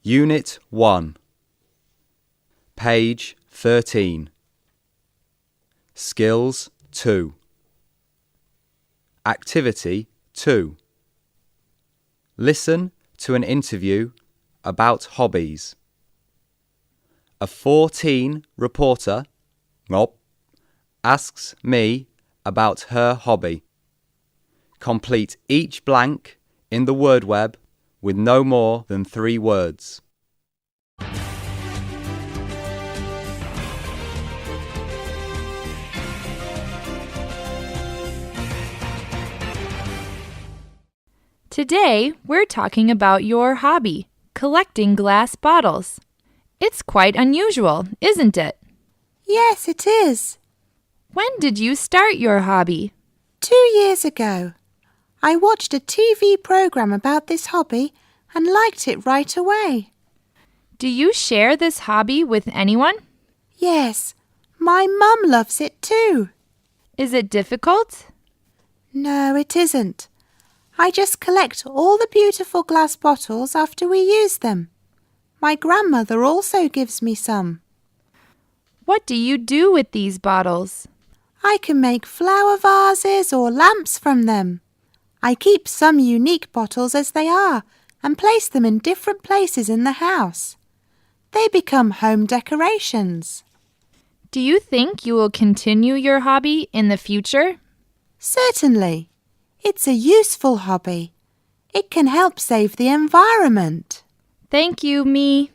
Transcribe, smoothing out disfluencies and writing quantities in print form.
Unit 1, page 13. Skills 2. Activity 2. Listen to an interview about hobbies. A 14 reporter asks me about her hobby. Complete each blank in the word web with no more than 3 words. Today, we're talking about your hobby, collecting glass bottles. It's quite unusual, isn't it? Yes, it is. When did you start your hobby? 2 years ago. I watched a TV program about this hobby and liked it right away. Do you share this hobby with anyone? Yes, my mum loves it too. Is it difficult? No, it isn't. I just collect all the beautiful glass bottles after we use them. My grandmother also gives me some. What do you do with these bottles? I can make flower vases or lamps from them. I keep some unique bottles as they are and place them in different places in the house. They become home decorations. Do you think you will continue your hobby in the future? Certainly. It's a useful hobby. It can help save the environment. Thank you, Mi.